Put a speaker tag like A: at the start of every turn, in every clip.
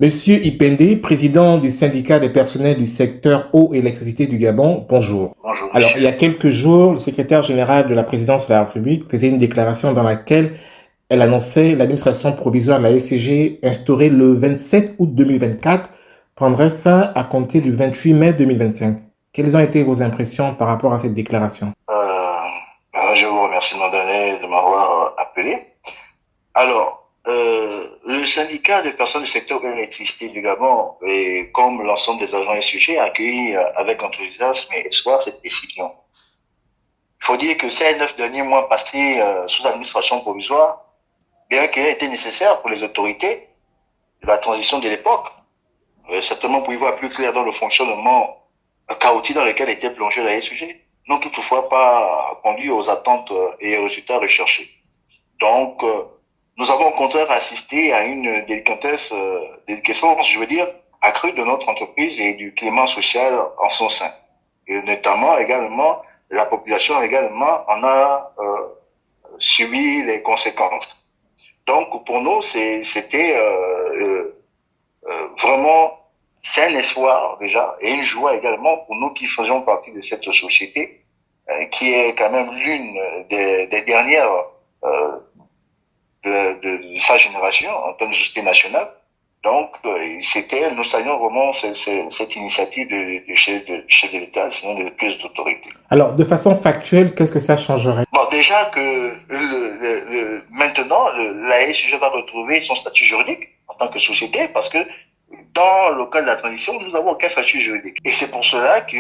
A: Monsieur Ipende, président du syndicat des personnels du secteur eau et électricité du Gabon, bonjour.
B: Bonjour
A: Alors, il y
B: monsieur.
A: a quelques jours, le secrétaire général de la présidence de la République faisait une déclaration dans laquelle elle annonçait l'administration provisoire de la SCG instaurée le 27 août 2024 prendrait fin à compter du 28 mai 2025. Quelles ont été vos impressions par rapport à cette déclaration?
B: Je vous remercie de m'avoir appelé. Alors, le syndicat des personnes du secteur de l'électricité du Gabon, et comme l'ensemble des agents SUG, a accueilli avec enthousiasme et espoir cette décision. Il faut dire que ces 9 derniers mois passés sous administration provisoire, bien qu'il ait été nécessaire pour les autorités de la transition de l'époque, certainement pour y voir plus clair dans le fonctionnement chaotique dans lequel était plongé la SUG, n'ont toutefois pas conduit aux attentes et aux résultats recherchés. Donc, nous avons au contraire assisté à une déliquescence, je veux dire, accrue de notre entreprise et du climat social en son sein. Et notamment également, la population également en a subi les conséquences. Donc, pour nous, c'était vraiment, c'est un espoir déjà et une joie également pour nous qui faisons partie de cette société qui est quand même l'une des dernières euh, de sa génération en termes de société nationale. Donc, nous saluons vraiment cette initiative du chef de l'État, sinon de plus d'autorité.
A: Alors, de façon factuelle, qu'est-ce que ça changerait?
B: Bon, déjà que maintenant, la SUG va retrouver son statut juridique en tant que société parce que dans le cas de la transition, nous n'avons aucun statut juridique. Et c'est pour cela que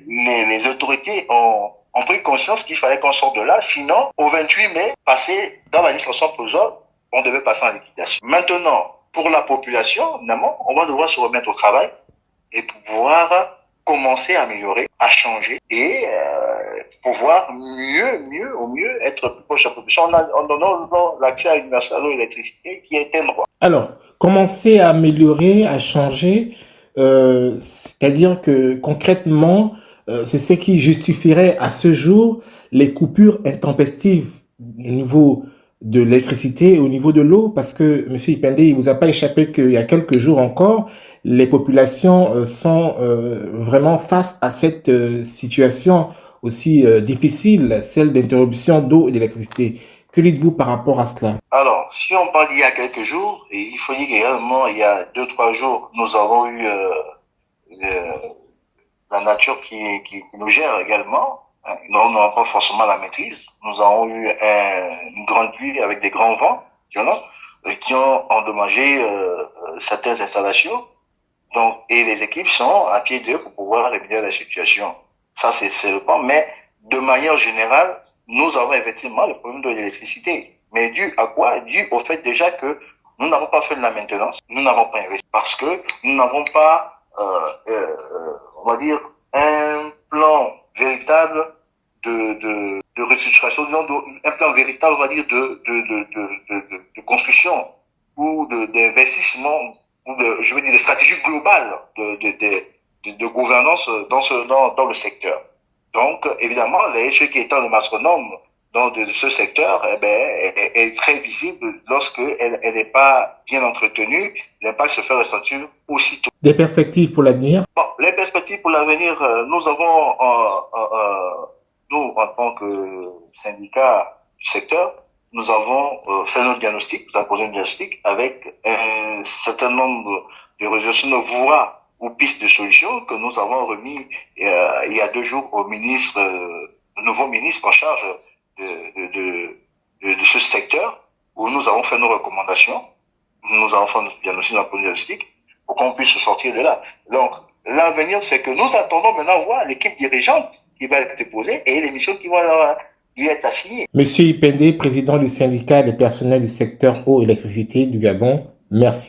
B: les autorités ont pris conscience qu'il fallait qu'on sorte de là. Sinon, au 28 mai, passé dans l'administration provisoire, on devait passer en liquidation. Maintenant, pour la population, évidemment, on va devoir se remettre au travail et pouvoir commencer à améliorer, à changer et pouvoir au mieux être plus proche de la population en donnant l'accès à l'universel à l'électricité qui est un droit.
A: Alors, commencer à améliorer, à changer, c'est-à-dire que concrètement, c'est ce qui justifierait à ce jour les coupures intempestives au niveau de l'électricité et au niveau de l'eau, parce que, Monsieur Ipende, il vous a pas échappé qu'il y a quelques jours encore, les populations sont vraiment face à cette situation aussi difficile, celle d'interruption d'eau et d'électricité. Que dites-vous par rapport à cela?
B: Alors, si on parle d'il y a quelques jours, et il faut dire qu'également, il y a 2, 3 jours, nous avons eu euh, la nature qui nous gère également. Nous n'avons pas forcément la maîtrise. Nous avons eu une grande pluie avec des grands vents qui ont endommagé certaines installations. Donc, et les équipes sont à pied d'œuvre pour pouvoir réguler la situation. Ça, c'est le point. Mais de manière générale, nous avons effectivement le problème de l'électricité. Mais dû à quoi? Dû au fait déjà que nous n'avons pas fait de la maintenance, nous n'avons pas investi parce que nous n'avons pas, on va dire, un plan véritable de restructuration, disons, un plan véritable, on va dire, de construction ou d'investissement ou je veux dire, de stratégie globale de gouvernance dans le secteur. Donc, évidemment, ceux qui étant le mastronome de ce secteur, eh ben, est très visible lorsque elle n'est pas bien entretenue. L'impact se fait ressentir aussitôt.
A: Des perspectives pour l'avenir?
B: Bon, les perspectives pour l'avenir, nous avons, nous, en tant que syndicat du secteur, nous avons fait notre diagnostic, nous avons posé un diagnostic avec un certain nombre de résolutions de voies ou pistes de solutions que nous avons remis il y a 2 jours au ministre, au nouveau ministre en charge de ce secteur, où nous avons fait nos recommandations, nous avons fait notre diagnostic, notre diagnostic, pour qu'on puisse sortir de là. Donc, l'avenir, c'est que nous attendons maintenant voir l'équipe dirigeante qui va être déposée et les missions qui vont lui être assignées.
A: Monsieur Ipende, président du syndicat des personnels du secteur eau et électricité du Gabon, merci.